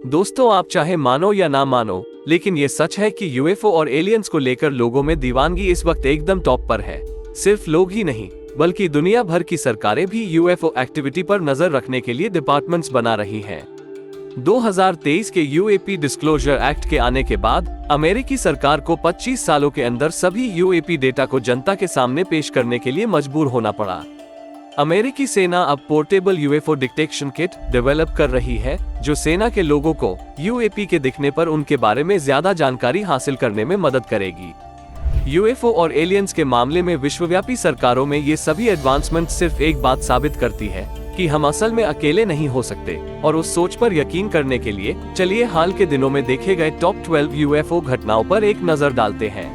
दोस्तों, आप चाहे मानो या ना मानो, लेकिन ये सच है कि यूएफओ और एलियंस को लेकर लोगों में दीवानगी इस वक्त एकदम टॉप पर है। सिर्फ लोग ही नहीं, बल्कि दुनिया भर की सरकारें भी यूएफओ एक्टिविटी पर नजर रखने के लिए डिपार्टमेंट्स बना रही हैं। 2023 के यूएपी डिस्क्लोजर एक्ट के आने के बाद अमेरिकी सरकार को 25 सालों के अंदर सभी यूएपी डेटा को जनता के सामने पेश करने के लिए मजबूर होना पड़ा। अमेरिकी सेना अब portable UFO detection kit develop कर रही है, जो सेना के लोगों को यूएपी के दिखने पर उनके बारे में ज्यादा जानकारी हासिल करने में मदद करेगी। यूएफओ और एलियंस के मामले में विश्वव्यापी सरकारों में ये सभी एडवांसमेंट सिर्फ एक बात साबित करती है कि हम असल में अकेले नहीं हो सकते, और उस सोच पर यकीन करने के लिए चलिए हाल के दिनों में देखे गए टॉप 12 यूएफओ घटनाओं पर एक नजर डालते हैं।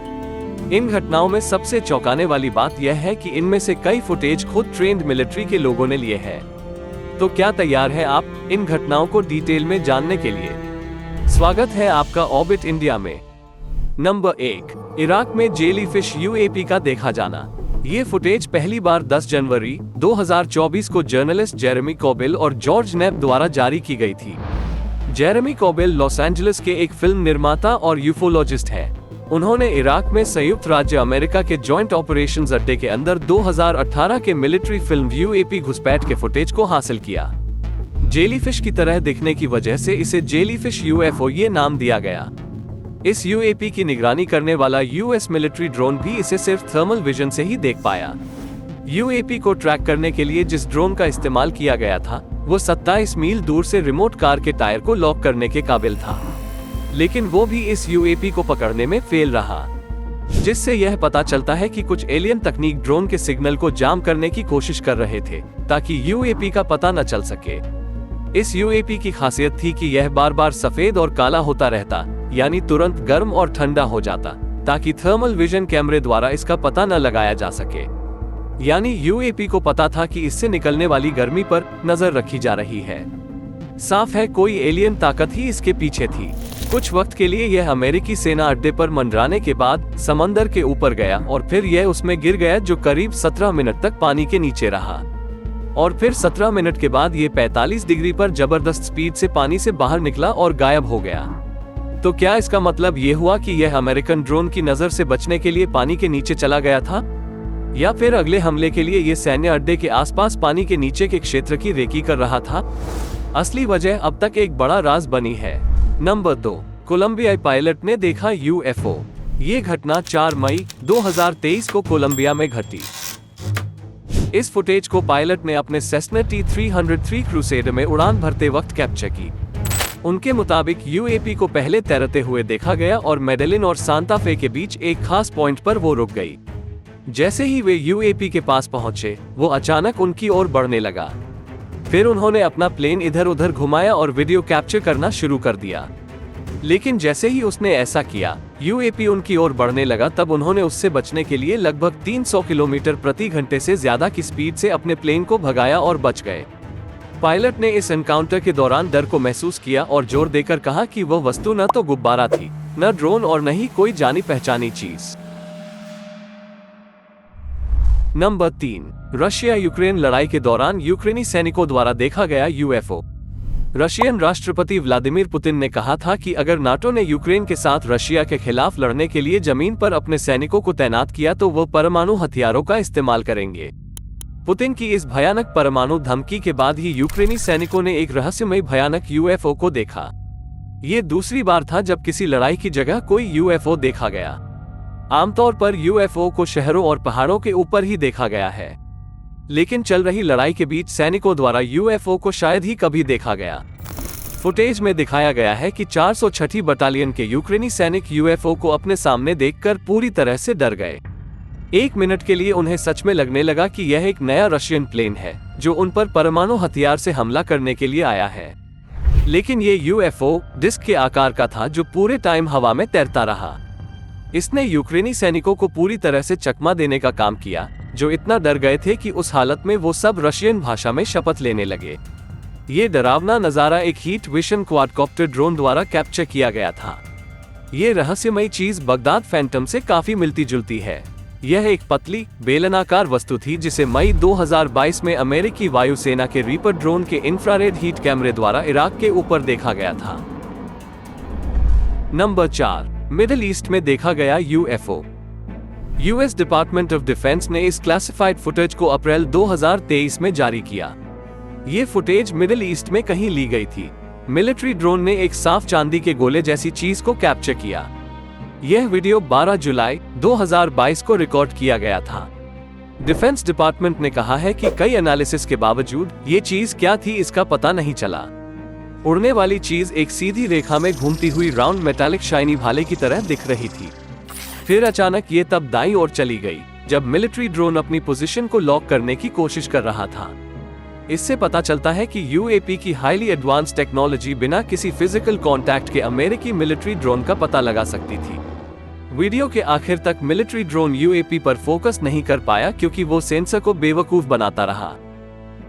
इन घटनाओं में सबसे चौंकाने वाली बात यह है कि इनमें से कई फुटेज खुद ट्रेंड मिलिट्री के लोगों ने लिए हैं। तो क्या तैयार है आप इन घटनाओं को डिटेल में जानने के लिए? स्वागत है आपका ऑर्बिट इंडिया में। नंबर 1, इराक में जेलीफिश यूएपी का देखा जाना। ये फुटेज पहली बार 10 जनवरी 2024 को जर्नलिस्ट जेरेमी कोबिल और जॉर्ज नेप द्वारा जारी की गई थी। जेरेमी कोबिल लॉस एंजलिस के एक फिल्म निर्माता और यूफोलॉजिस्ट हैं। उन्होंने इराक में संयुक्त राज्य अमेरिका के जॉइंट ऑपरेशंस अड्डे के अंदर 2018 के मिलिट्री फिल्म यूएपी घुसपैठ के फुटेज को हासिल किया। जेलीफिश की तरह दिखने की वजह से इसे जेलीफिश यूएफओ ये नाम दिया गया। इस यूएपी की निगरानी करने वाला यूएस मिलिट्री ड्रोन भी इसे सिर्फ थर्मल विजन से ही देख पाया। यूएपी को ट्रैक करने के लिए जिस ड्रोन का इस्तेमाल किया गया था, वो 27 मील दूर से रिमोट कार के टायर को लॉक करने के काबिल था, लेकिन वो भी इस यूएपी को पकड़ने में फेल रहा, जिससे यह पता चलता है कि कुछ एलियन तकनीक ड्रोन के सिग्नल को जाम करने की कोशिश कर रहे थे, ताकि यूएपी का पता न चल सके। इस यूएपी की खासियत थी कि यह बार बार सफेद और काला होता रहता, यानी तुरंत गर्म और ठंडा हो जाता, ताकि थर्मल विजन कैमरे द्वारा इसका पता न लगाया जा सके। यानी यूएपी को पता था कि इससे निकलने वाली गर्मी पर नजर रखी जा रही है। साफ है, कोई एलियन ताकत ही इसके पीछे थी। कुछ वक्त के लिए यह अमेरिकी सेना अड्डे पर मंडराने के बाद समंदर के ऊपर गया और फिर यह उसमें गिर गया, जो करीब 17 मिनट तक पानी के नीचे रहा, और फिर 17 मिनट के बाद ये 45 डिग्री पर जबरदस्त स्पीड से पानी से बाहर निकला और गायब हो गया। तो क्या इसका मतलब ये हुआ कि यह अमेरिकन ड्रोन की नजर से बचने के लिए पानी के नीचे चला गया था, या फिर अगले हमले के लिए ये सैन्य अड्डे के आसपास पानी के नीचे के क्षेत्र की रेकी कर रहा था? असली वजह अब तक एक बड़ा राज बनी है। नंबर 2, कोलंबियाई पायलट ने देखा यूएफओ। ये घटना 4 मई 2023 को कोलंबिया में घटी। इस फुटेज को पायलट ने अपने सेस्ना T-303 क्रूसेडर में उड़ान भरते वक्त कैप्चर की। उनके मुताबिक यूएपी को पहले तैरते हुए देखा गया और मेडेलिन और सांता फे के बीच एक खास पॉइंट पर वो रुक गई। जैसे ही वे यूएपी के पास पहुंचे, वो अचानक उनकी ओर बढ़ने लगा। फिर उन्होंने अपना प्लेन इधर उधर घुमाया और वीडियो कैप्चर करना शुरू कर दिया। लेकिन जैसे ही उसने ऐसा किया, यूएपी उनकी ओर बढ़ने लगा। तब उन्होंने उससे बचने के लिए लगभग 300 किलोमीटर प्रति घंटे से ज्यादा की स्पीड से अपने प्लेन को भगाया और बच गए। पायलट ने इस एनकाउंटर के दौरान डर को महसूस किया और जोर देकर कहा कि वह वस्तु न तो गुब्बारा थी, न ड्रोन, और न ही कोई जानी पहचानी चीज। नंबर 3, रशिया यूक्रेन लड़ाई के दौरान यूक्रेनी सैनिकों द्वारा देखा गया यूएफओ। रशियन राष्ट्रपति व्लादिमीर पुतिन ने कहा था कि अगर नाटो ने यूक्रेन के साथ रशिया के खिलाफ लड़ने के लिए जमीन पर अपने सैनिकों को तैनात किया तो वह परमाणु हथियारों का इस्तेमाल करेंगे। पुतिन की इस भयानक परमाणु धमकी के बाद ही यूक्रेनी सैनिकों ने एक रहस्यमय भयानक यूएफओ को देखा। ये दूसरी बार था जब किसी लड़ाई की जगह कोई यूएफओ देखा गया। आमतौर पर यूएफओ को शहरों और पहाड़ों के ऊपर ही देखा गया है, लेकिन चल रही लड़ाई के बीच सैनिकों द्वारा यूएफओ को शायद ही कभी देखा गया। फुटेज में दिखाया गया है कि 406ठी बटालियन के यूक्रेनी सैनिक यूएफओ को अपने सामने देखकर पूरी तरह से डर गए। 1 मिनट के लिए उन्हें सच में लगने लगा कि यह एक नया रशियन प्लेन है जो उन पर परमाणु हथियार से हमला करने के लिए आया है। लेकिन ये यूएफओ डिस्क के आकार का था जो पूरे टाइम हवा में तैरता रहा। इसने यूक्रेनी सैनिकों को पूरी तरह से चकमा देने का काम किया, जो इतना डर गए थे कि उस हालत में वो सब रशियन भाषा में शपथ लेने लगे। ये डरावना नजारा एक हीट विशन क्वाडकॉप्टर ड्रोन द्वारा कैप्चर किया गया था। ये रहस्यमयी चीज बगदाद फैंटम से काफी मिलती जुलती है। यह एक पतली बेलनाकार वस्तु थी जिसे मई 2022 में अमेरिकी वायुसेना के रीपर ड्रोन के इंफ्रारेड हीट कैमरे द्वारा इराक के ऊपर देखा गया था। नंबर 4, मिडिल ईस्ट में देखा गया UFO. US department of defence ने इस क्लासिफाइड फुटेज को अप्रैल 2023 में जारी किया। ये फुटेज मिडिल ईस्ट में कहीं ली गई थी। मिलिट्री ड्रोन ने एक साफ चांदी के गोले जैसी चीज को कैप्चर किया। यह वीडियो 12 जुलाई 2022 को रिकॉर्ड किया गया था। डिफेंस डिपार्टमेंट ने कहा है कि कई एनालिसिस के बावजूद ये चीज क्या थी इसका पता नहीं चला। उड़ने वाली चीज एक सीधी रेखा में घूमती हुई राउंड मेटालिक शाइनी भाले की तरह दिख रही थी। फिर अचानक ये तब दाईं ओर चली गई जब मिलिट्री ड्रोन अपनी पोजीशन को लॉक करने की कोशिश कर रहा था। इससे पता चलता है कि यूएपी की हाईली एडवांस टेक्नोलॉजी बिना किसी फिजिकल कांटेक्ट के अमेरिकी मिलिट्री ड्रोन का पता लगा सकती थी। वीडियो के आखिर तक मिलिट्री ड्रोन यूएपी पर फोकस नहीं कर पाया क्योंकि वो सेंसर को बेवकूफ बनाता रहा।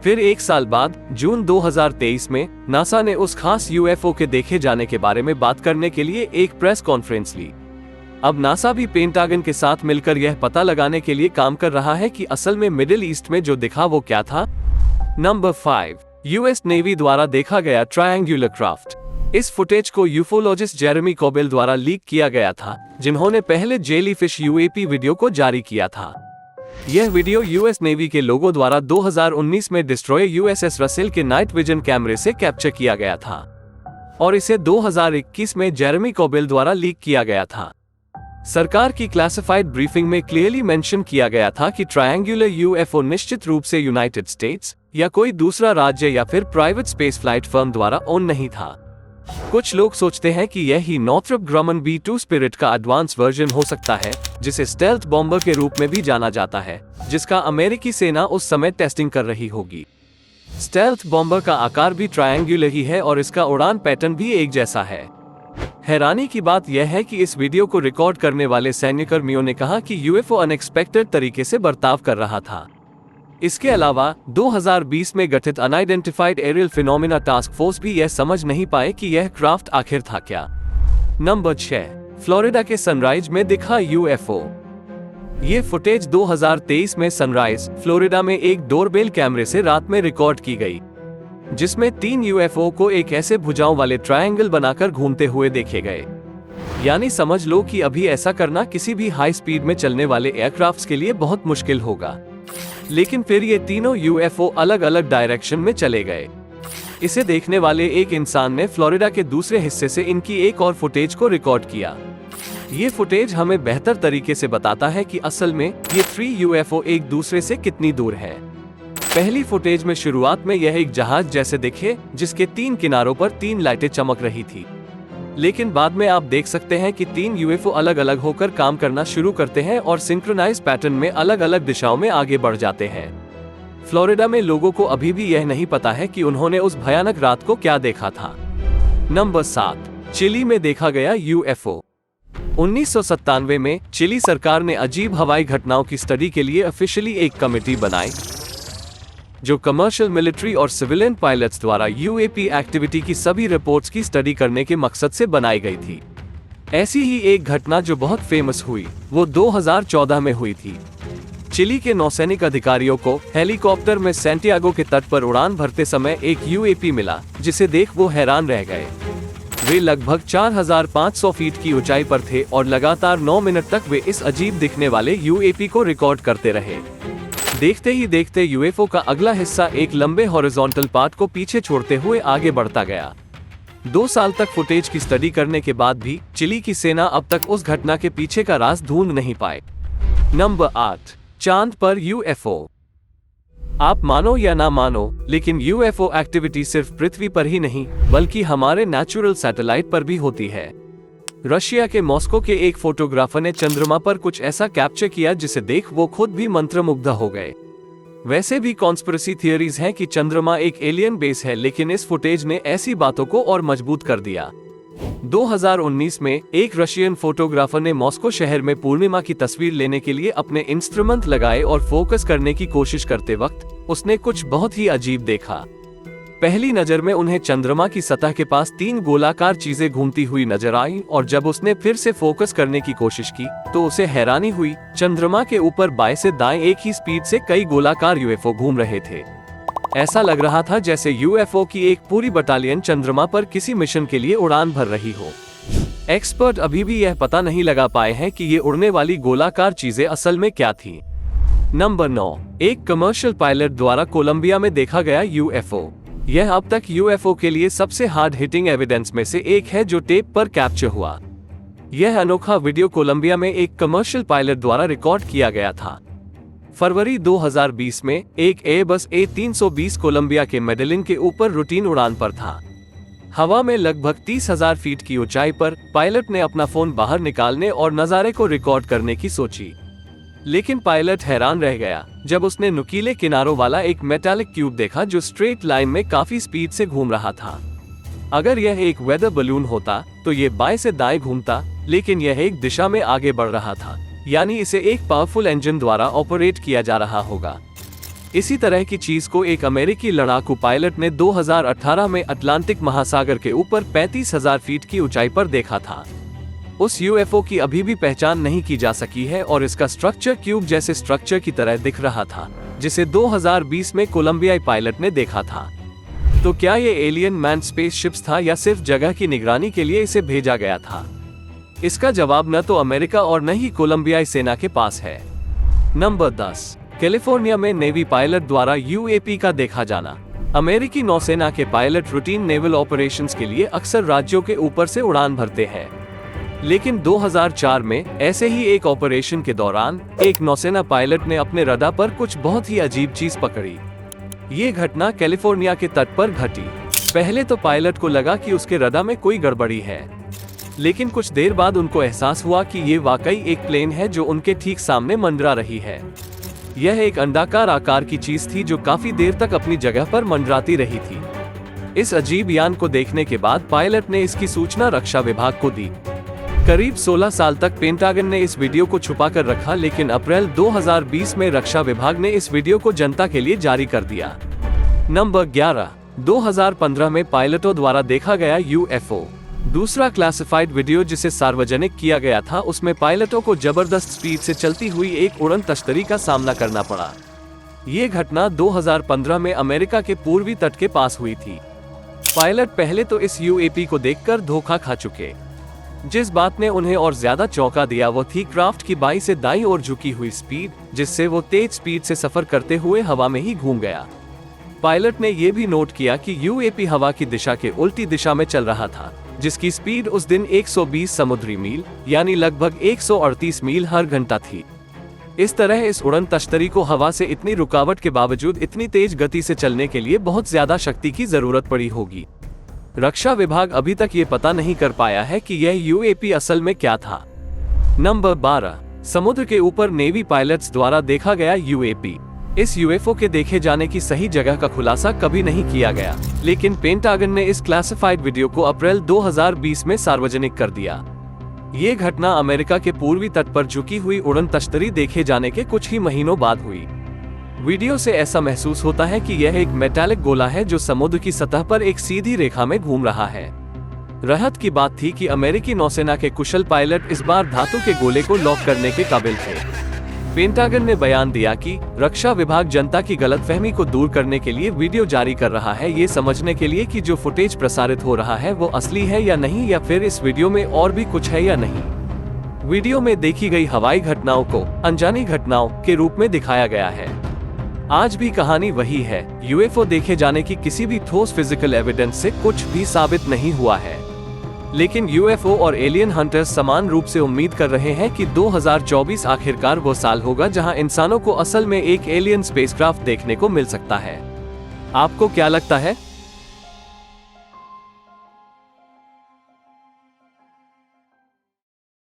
फिर एक साल बाद जून 2023 में नासा ने उस खास यूएफओ के देखे जाने के बारे में बात करने के लिए एक प्रेस कॉन्फ्रेंस ली। अब नासा भी पेंटागन के साथ मिलकर यह पता लगाने के लिए काम कर रहा है कि असल में मिडिल ईस्ट में जो दिखा वो क्या था। नंबर 5, यूएस नेवी द्वारा देखा गया ट्रायंगुलर क्राफ्ट। इस फुटेज को यूफोलॉजिस्ट जेरेमी कोबेल द्वारा लीक किया गया था, जिन्होंने पहले जेलीफिश यूएपी वीडियो को जारी किया था। यह वीडियो यूएस नेवी के लोगों द्वारा 2019 में डिस्ट्रॉय यूएसएस रसेल के नाइट विजन कैमरे से कैप्चर किया गया था और इसे 2021 में जेरेमी कोबेल द्वारा लीक किया गया था। सरकार की क्लासिफाइड ब्रीफिंग में क्लियरली मेंशन किया गया था कि ट्रायंगुलर यूएफओ निश्चित रूप से यूनाइटेड स्टेट्स या कोई दूसरा राज्य या फिर प्राइवेट स्पेस फ्लाइट फर्म द्वारा ओन नहीं था। कुछ लोग सोचते हैं कि यह ही नॉर्थरोप ग्रमन B2 स्पिरिट का एडवांस वर्जन हो सकता है, जिसे स्टेल्थ बॉम्बर के रूप में भी जाना जाता है, जिसका अमेरिकी सेना उस समय टेस्टिंग कर रही होगी। स्टेल्थ बॉम्बर का आकार भी ट्रायंगुलर ही है और इसका उड़ान पैटर्न भी एक जैसा है। हैरानी की बात यह है कि इस वीडियो को रिकॉर्ड करने वाले सैन्यकर्मियों ने कहा कि यूएफओ अनएक्सपेक्टेड तरीके से बर्ताव कर रहा था। इसके अलावा 2020 में गठित unidentified aerial phenomena task force भी यह समझ नहीं पाए कि यह क्राफ्ट आखिर था क्या। नंबर 6, फ्लोरिडा के सनराइज में दिखा यूएफओ। ये फुटेज 2023 में सनराइज, फ्लोरिडा में एक डोरबेल कैमरे से रात में रिकॉर्ड की गई, जिसमें 3 यूएफओ को एक ऐसे भुजाओं वाले ट्रायंगल बनाकर घूमते हुए देखे गए। यानी समझ लो कि अभी ऐसा करना किसी भी हाई स्पीड में चलने वाले एयरक्राफ्ट्स के लिए बहुत मुश्किल होगा। लेकिन फिर ये तीनों यूएफओ अलग अलग डायरेक्शन में चले गए। इसे देखने वाले एक इंसान ने फ्लोरिडा के दूसरे हिस्से से इनकी एक और फुटेज को रिकॉर्ड किया। ये फुटेज हमें बेहतर तरीके से बताता है कि असल में ये 3 यूएफओ एक दूसरे से कितनी दूर है। पहली फुटेज में शुरुआत में यह एक जहाज जैसे दिखे, जिसके 3 किनारों पर 3 लाइटें चमक रही थी। लेकिन बाद में आप देख सकते हैं कि 3 यूएफओ अलग अलग होकर काम करना शुरू करते हैं और सिंक्रोनाइज पैटर्न में अलग अलग दिशाओं में आगे बढ़ जाते हैं। फ्लोरिडा में लोगों को अभी भी यह नहीं पता है कि उन्होंने उस भयानक रात को क्या देखा था। नंबर 7, चिली में देखा गया यूएफओ। 1997 में चिली सरकार ने अजीब हवाई घटनाओं की स्टडी के लिए ऑफिशियली एक कमेटी बनाई, जो कमर्शियल, मिलिट्री और सिविलियन पायलट्स द्वारा यूएपी एक्टिविटी की सभी रिपोर्ट्स की स्टडी करने के मकसद से बनाई गई थी। ऐसी ही एक घटना जो बहुत फेमस हुई, वो 2014 में हुई थी। चिली के नौसैनिक अधिकारियों को हेलीकॉप्टर में सैंटियागो के तट पर उड़ान भरते समय एक यूएपी मिला, जिसे देख वो हैरान रह गए। वे लगभग 4500 फीट की ऊंचाई पर थे और लगातार 9 मिनट तक वे इस अजीब दिखने वाले यूएपी को रिकॉर्ड करते रहे। देखते ही देखते यूएफओ का अगला हिस्सा एक लंबे हॉरिजॉन्टल पाथ को पीछे छोड़ते हुए आगे बढ़ता गया। 2 साल तक फुटेज की स्टडी करने के बाद भी चिली की सेना अब तक उस घटना के पीछे का राज ढूंढ नहीं पाए। नंबर 8, चांद पर यूएफओ। आप मानो या ना मानो, लेकिन यूएफओ एक्टिविटी सिर्फ पृथ्वी पर ही नहीं बल्कि हमारे नेचुरल सैटेलाइट पर भी होती है। रशिया के मॉस्को के एक फोटोग्राफर ने चंद्रमा पर कुछ ऐसा कैप्चर किया जिसे देख वो खुद भी मंत्रमुग्ध हो गए। वैसे भी कॉन्स्पिरेसी थियरीज हैं कि चंद्रमा एक एलियन बेस है, लेकिन इस फुटेज ने ऐसी बातों को और मजबूत कर दिया। 2019 में एक रशियन फोटोग्राफर ने मॉस्को शहर में पूर्णिमा की तस्वीर लेने के लिए अपने इंस्ट्रूमेंट लगाए और फोकस करने की कोशिश करते वक्त उसने कुछ बहुत ही अजीब देखा। पहली नजर में उन्हें चंद्रमा की सतह के पास 3 गोलाकार चीजें घूमती हुई नजर आई और जब उसने फिर से फोकस करने की कोशिश की तो उसे हैरानी हुई, चंद्रमा के ऊपर बाएं से दाएं एक ही स्पीड से कई गोलाकार यूएफओ घूम रहे थे। ऐसा लग रहा था जैसे यूएफओ की एक पूरी बटालियन चंद्रमा पर किसी मिशन के लिए उड़ान भर रही हो। एक्सपर्ट अभी भी यह पता नहीं लगा पाए हैं कि ये उड़ने वाली गोलाकार चीजें असल में क्या थी। नंबर 9, एक कमर्शियल पायलट द्वारा कोलंबिया में देखा गया यूएफओ। यह अब तक यूएफओ के लिए सबसे हार्ड हिटिंग एविडेंस में से एक है जो टेप पर कैप्चर हुआ। यह अनोखा वीडियो कोलंबिया में एक कमर्शियल पायलट द्वारा रिकॉर्ड किया गया था। फरवरी 2020 में एक एयरबस A320 कोलंबिया के मेडेलिन के ऊपर रूटीन उड़ान पर था। हवा में लगभग 30,000 फीट की ऊंचाई पर पायलट ने अपना फोन बाहर निकालने और नज़ारे को रिकॉर्ड करने की सोची, लेकिन पायलट हैरान रह गया जब उसने नुकीले किनारों वाला एक मेटालिक क्यूब देखा जो स्ट्रेट लाइन में काफी स्पीड से घूम रहा था। अगर यह एक वेदर बलून होता तो ये बाएं से दाएं घूमता, लेकिन यह एक दिशा में आगे बढ़ रहा था, यानी इसे एक पावरफुल इंजन द्वारा ऑपरेट किया जा रहा होगा। इसी तरह की चीज को एक अमेरिकी लड़ाकू पायलट ने 2018 में अटलांटिक महासागर के ऊपर 35,000 फीट की ऊंचाई पर देखा था। उस यूएफओ की अभी भी पहचान नहीं की जा सकी है और इसका स्ट्रक्चर क्यूब जैसे स्ट्रक्चर की तरह दिख रहा था, जिसे 2020 में कोलंबियाई पायलट ने देखा था। तो क्या ये एलियन मैन स्पेसशिप्स था या सिर्फ जगह की निगरानी के लिए इसे भेजा गया था? इसका जवाब न तो अमेरिका और न ही कोलंबियाई सेना के पास है। नंबर 10, कैलिफोर्निया में नेवी पायलट द्वारा यूएपी का देखा जाना। अमेरिकी नौसेना के पायलट रूटीन नेवल ऑपरेशंस के लिए अक्सर राज्यों के ऊपर से उड़ान भरते हैं, लेकिन 2004 में ऐसे ही एक ऑपरेशन के दौरान एक नौसेना पायलट ने अपने रडार पर कुछ बहुत ही अजीब चीज पकड़ी। ये घटना कैलिफोर्निया के तट पर घटी। पहले तो पायलट को लगा कि उसके रडार में कोई गड़बड़ी है, लेकिन कुछ देर बाद उनको एहसास हुआ कि ये वाकई एक प्लेन है जो उनके ठीक सामने मंडरा रही है। यह एक अंडाकार आकार की चीज थी जो काफी देर तक अपनी जगह पर मंडराती रही थी। इस अजीब यान को देखने के बाद पायलट ने इसकी सूचना रक्षा विभाग को दी। करीब 16 साल तक पेंटागन ने इस वीडियो को छुपा कर रखा, लेकिन अप्रैल 2020 में रक्षा विभाग ने इस वीडियो को जनता के लिए जारी कर दिया। नंबर 11, 2015 में पायलटों द्वारा देखा गया यूएफओ। दूसरा क्लासिफाइड वीडियो जिसे सार्वजनिक किया गया था, उसमें पायलटों को जबरदस्त स्पीड से चलती हुई एक उड़न तश्तरी का सामना करना पड़ा। ये घटना 2015 में अमेरिका के पूर्वी तट के पास हुई थी। पायलट पहले तो इस यूएपी को देखकर धोखा खा चुके। जिस बात ने उन्हें और ज्यादा चौंका दिया वो थी क्राफ्ट की बाईं से दाईं ओर झुकी हुई स्पीड, जिससे वो तेज स्पीड से सफर करते हुए हवा में ही घूम गया। पायलट ने यह भी नोट किया कि यूएपी हवा की दिशा के उल्टी दिशा में चल रहा था, जिसकी स्पीड उस दिन 120 समुद्री मील यानी लगभग 138 मील हर घंटा थी। इस तरह इस उड़न तश्तरी को हवा से इतनी रुकावट के बावजूद इतनी तेज गति से चलने के लिए बहुत ज्यादा शक्ति की जरूरत पड़ी होगी। रक्षा विभाग अभी तक ये पता नहीं कर पाया है कि यह यूएपी असल में क्या था। नंबर 12, समुद्र के ऊपर नेवी पायलट्स द्वारा देखा गया यूएपी। इस यूएफओ के देखे जाने की सही जगह का खुलासा कभी नहीं किया गया, लेकिन पेंटागन ने इस क्लासिफाइड वीडियो को अप्रैल 2020 में सार्वजनिक कर दिया। ये घटना अमेरिका के पूर्वी तट पर झुकी हुई उड़न तश्तरी देखे जाने के कुछ ही महीनों बाद हुई। वीडियो से ऐसा महसूस होता है कि यह एक मेटालिक गोला है जो समुद्र की सतह पर एक सीधी रेखा में घूम रहा है। राहत की बात थी कि अमेरिकी नौसेना के कुशल पायलट इस बार धातु के गोले को लॉक करने के काबिल थे। पेंटागन ने बयान दिया कि रक्षा विभाग जनता की गलतफहमी को दूर करने के लिए वीडियो जारी कर रहा है, ये समझने के लिए कि जो फुटेज प्रसारित हो रहा है वो असली है या नहीं, या फिर इस वीडियो में और भी कुछ है या नहीं। वीडियो में देखी गई हवाई घटनाओं को अनजानी घटनाओं के रूप में दिखाया गया है। आज भी कहानी वही है, यूएफओ देखे जाने की किसी भी ठोस फिजिकल एविडेंस से कुछ भी साबित नहीं हुआ है, लेकिन यूएफओ और एलियन हंटर्स समान रूप से उम्मीद कर रहे हैं कि 2024 आखिरकार वो साल होगा जहां इंसानों को असल में एक एलियन स्पेसक्राफ्ट देखने को मिल सकता है। आपको क्या लगता है?